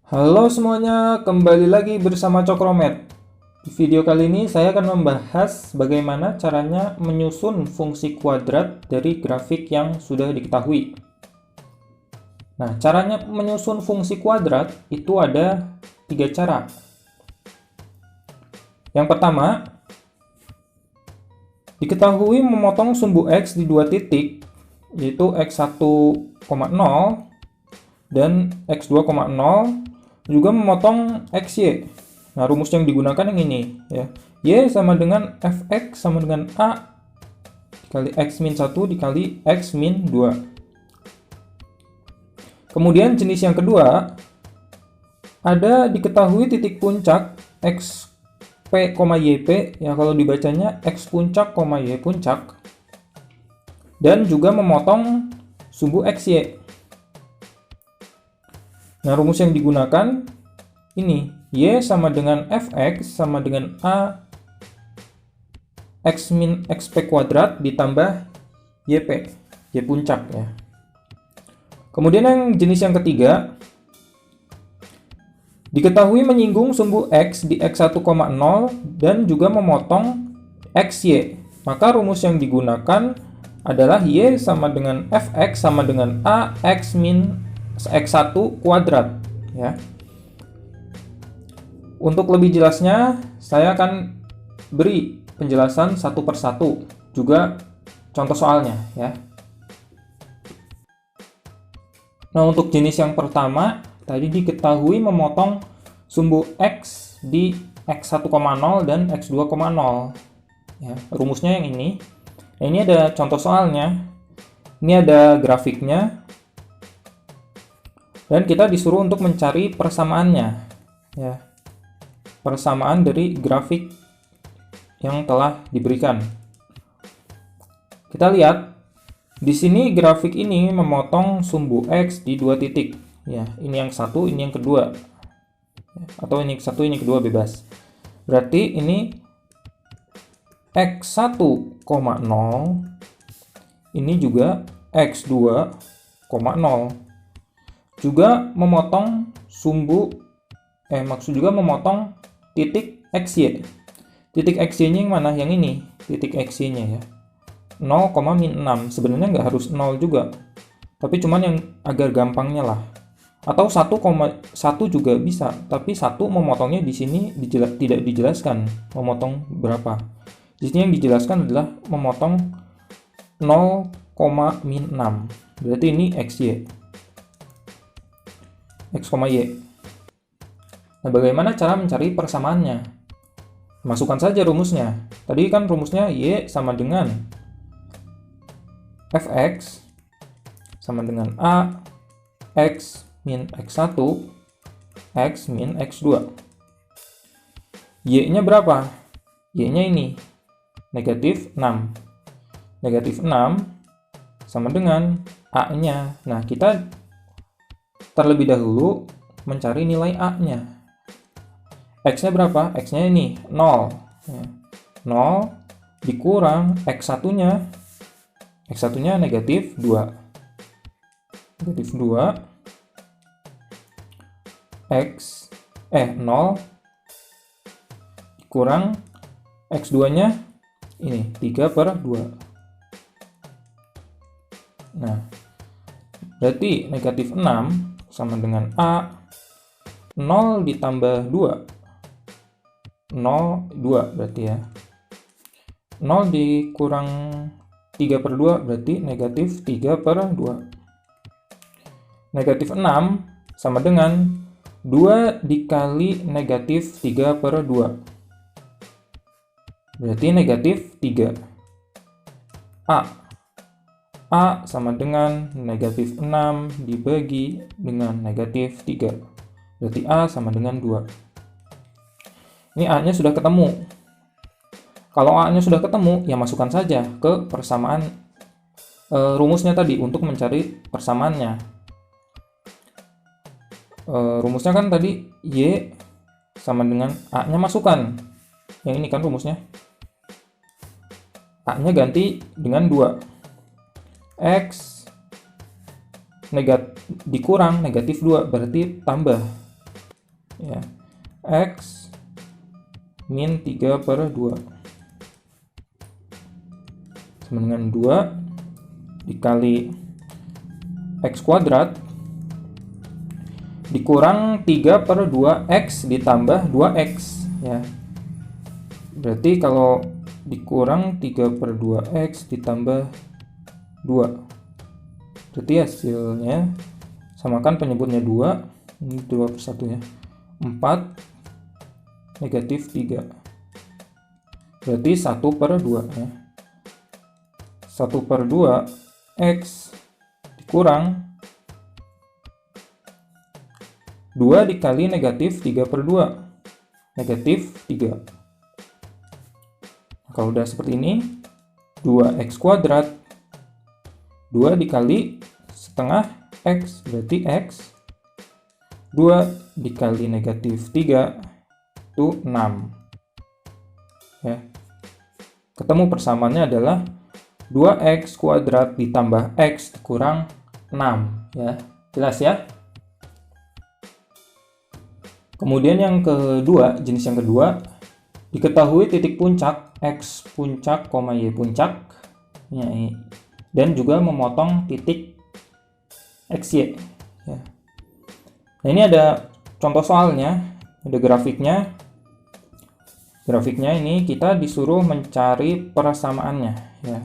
Halo semuanya, kembali lagi bersama Cokromet. Di video kali ini saya akan membahas bagaimana caranya menyusun fungsi kuadrat dari grafik yang sudah diketahui. Nah, caranya menyusun fungsi kuadrat itu ada 3 cara. Yang pertama, diketahui memotong sumbu X di 2 titik, yaitu X1,0 dan X2,0, juga memotong XY. Nah, rumus yang digunakan yang ini ya. Y sama dengan Fx sama dengan A dikali X-1 dikali X-2. Kemudian jenis yang kedua, ada diketahui titik puncak XP, YP, ya kalau dibacanya X puncak, Y puncak, dan juga memotong sumbu XY. Nah, rumus yang digunakan ini, Y sama dengan Fx sama dengan A X min XP kuadrat ditambah YP, Y puncak ya. Kemudian yang jenis yang ketiga, diketahui menyinggung sumbu X di X1,0 dan juga memotong XY. Maka rumus yang digunakan adalah Y sama dengan Fx sama dengan A X min X1 kuadrat ya. Untuk lebih jelasnya, saya akan beri penjelasan satu persatu, juga contoh soalnya ya. Nah, untuk jenis yang pertama, tadi diketahui memotong sumbu X di X1,0 dan X2,0 ya. Rumusnya yang ini. Nah, ini ada contoh soalnya. Ini ada grafiknya. Dan kita disuruh untuk mencari persamaannya ya. Persamaan dari grafik yang telah diberikan. Kita lihat di sini grafik ini memotong sumbu X di 2 titik ya. Ini yang satu, ini yang kedua, atau ini satu, ini kedua, bebas. Berarti ini X1,0, ini juga X2,0, juga memotong sumbu juga memotong titik XY. Titik XY-nya yang mana? Yang ini, titik XY-nya ya. 0,-6. Sebenarnya nggak harus 0 juga. Tapi cuman yang agar gampangnya lah. Atau 1,1 juga bisa, tapi 1 memotongnya di sini tidak dijelaskan memotong berapa. Di sini yang dijelaskan adalah memotong 0,-6. Berarti ini XY. X, Y. Nah, bagaimana cara mencari persamaannya? Masukkan saja rumusnya. Tadi kan rumusnya Y sama dengan Fx sama dengan A X min X1 X min X2. Y-nya berapa? Y-nya ini, negatif 6. Negatif 6 sama dengan A-nya. Nah, kita terlebih dahulu mencari nilai A-nya. X-nya berapa? X-nya ini 0. 0 dikurang X1-nya. X1-nya negatif 2. Negatif 2. 0 dikurang X2-nya ini 3/2. Nah, berarti negatif 6 sama dengan A 0 ditambah 2. 0, 2 berarti ya. 0 dikurang 3/2 berarti negatif 3/2. Negatif 6 sama dengan 2 dikali negatif 3/2. Berarti negatif 3. A sama dengan negatif 6 dibagi dengan negatif 3. Berarti A sama dengan 2. Ini A-nya sudah ketemu. Kalau A-nya sudah ketemu, ya masukkan saja ke persamaan rumusnya tadi untuk mencari persamaannya. Rumusnya kan tadi Y sama dengan A-nya masukkan. Yang ini kan rumusnya. A-nya ganti dengan 2. X dikurang negatif 2 berarti tambah ya. X min 3 per 2 sama dengan 2 dikali X kuadrat dikurang 3 per 2X ditambah 2X ya. Berarti kalau dikurang 3 per 2X ditambah 2, berarti hasilnya samakan penyebutnya 2, ini 2 per 1 ya, 4 negatif 3, berarti 1 per 2 ya. 1 per 2X dikurang 2 dikali negatif 3 per 2, negatif 3. Kalau udah seperti ini, 2X kuadrat 2 dikali setengah X, berarti X 2 dikali negatif 3 itu 6 ya. Ketemu persamaannya adalah 2X kuadrat ditambah X dikurang 6 ya. Jelas ya? Kemudian yang kedua, jenis yang kedua, diketahui titik puncak X puncak, Y puncak ya, dan juga memotong titik XY ya. Nah, ini ada contoh soalnya, ada grafiknya. Grafiknya ini kita disuruh mencari persamaannya ya.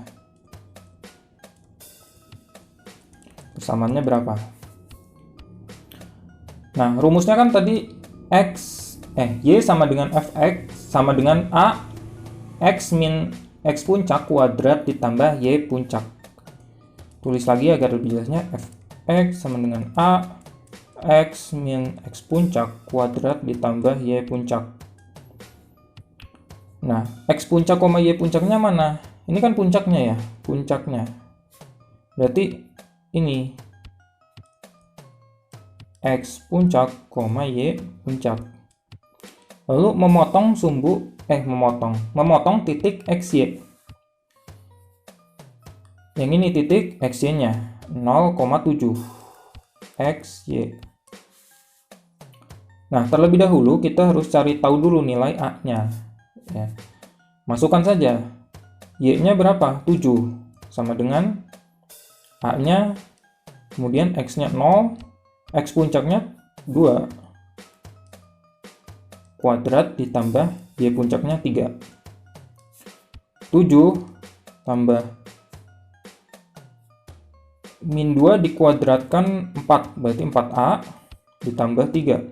Persamaannya berapa? Nah, rumusnya kan tadi Y sama dengan Fx sama dengan A X min X puncak kuadrat ditambah Y puncak. Tulis lagi agar lebih jelasnya, Fx sama dengan A X min X puncak kuadrat ditambah Y puncak. Nah, X puncak, Y puncaknya mana? Ini kan puncaknya ya, puncaknya. Berarti ini X puncak, Y puncak. Lalu memotong memotong titik XY. Yang ini titik XY-nya 0,7 XY. Nah, terlebih dahulu kita harus cari tahu dulu nilai A-nya ya. Masukkan saja. Y-nya berapa? 7 sama dengan A-nya, kemudian X-nya 0, X puncaknya 2 kuadrat ditambah Y puncaknya 3. 7 tambah min 2 dikuadratkan 4, berarti 4A ditambah 3.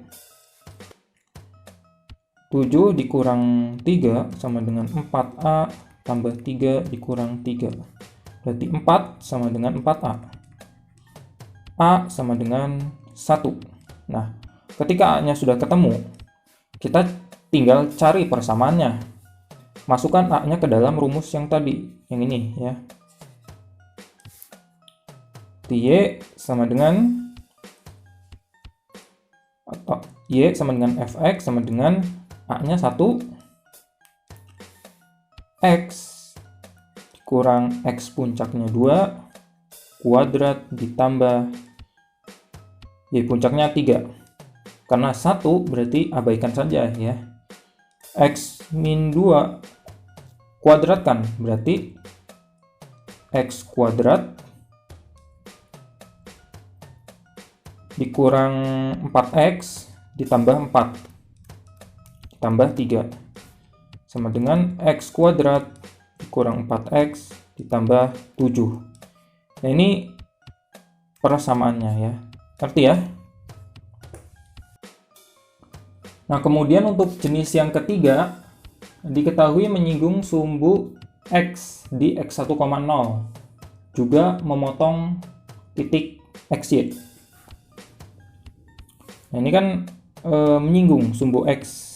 7 dikurang 3 sama dengan 4A tambah 3 dikurang 3. Berarti 4 sama dengan 4A. A sama dengan 1. Nah, ketika A-nya sudah ketemu, kita tinggal cari persamaannya. Masukkan A-nya ke dalam rumus yang tadi, yang ini ya. Y sama dengan Y sama dengan Fx sama dengan A-nya 1 X dikurang X puncaknya 2 kuadrat ditambah Y puncaknya 3. Karena 1 berarti abaikan saja ya. X min 2 kuadratkan berarti X kuadrat dikurang 4X ditambah 4 ditambah 3 sama dengan X kuadrat dikurang 4X ditambah 7. Nah, ini persamaannya ya. Ngerti ya? Nah, kemudian untuk jenis yang ketiga, diketahui menyinggung sumbu X di X1,0, juga memotong titik XY. Nah, ini kan menyinggung sumbu X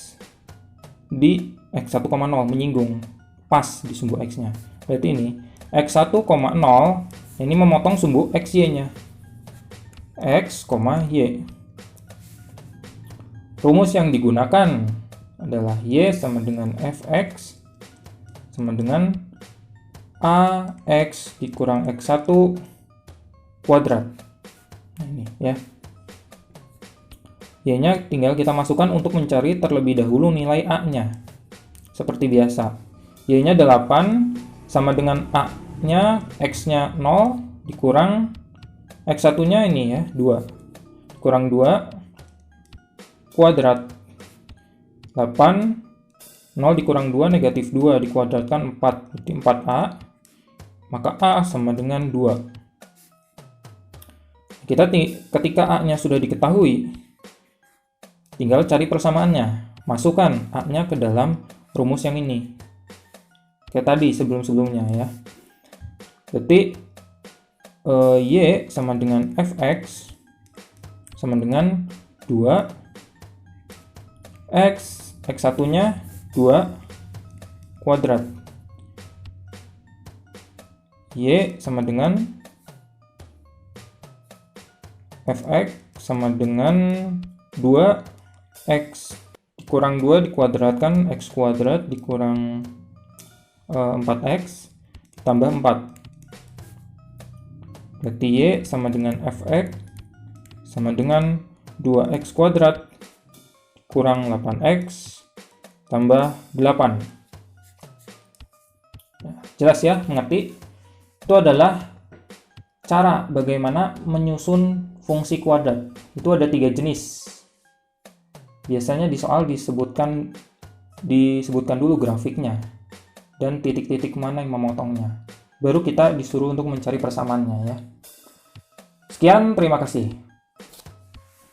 di X1,0, menyinggung pas di sumbu X-nya. Berarti ini X1,0 ini memotong sumbu XY-nya. X, Y. Rumus yang digunakan adalah Y sama dengan Fx sama dengan AX dikurang X1 kuadrat. Nah, ini ya. Y-nya tinggal kita masukkan untuk mencari terlebih dahulu nilai A-nya. Seperti biasa. Y-nya 8 sama dengan A-nya, X-nya 0 dikurang X1-nya ini ya, 2. Kurang 2 kuadrat. 8, 0 dikurang 2, negatif 2 dikuadratkan 4. Berarti 4A. Maka A sama dengan 2. Ketika A-nya sudah diketahui, tinggal cari persamaannya. Masukkan A-nya ke dalam rumus yang ini. Kayak tadi sebelum-sebelumnya ya. Berarti Y sama dengan Fx sama dengan 2 X1-nya 2 kuadrat. Y sama dengan Fx sama dengan 2x dikurang 2 dikuadratkan x kuadrat dikurang 4x tambah 4. Berarti Y sama dengan Fx sama dengan 2x kuadrat kurang 8x tambah 8. Nah, jelas ya, mengerti? Itu adalah cara bagaimana menyusun fungsi kuadrat. Itu ada 3 jenis. Biasanya di soal disebutkan dulu grafiknya dan titik-titik mana yang memotongnya. Baru kita disuruh untuk mencari persamaannya ya. Sekian, terima kasih.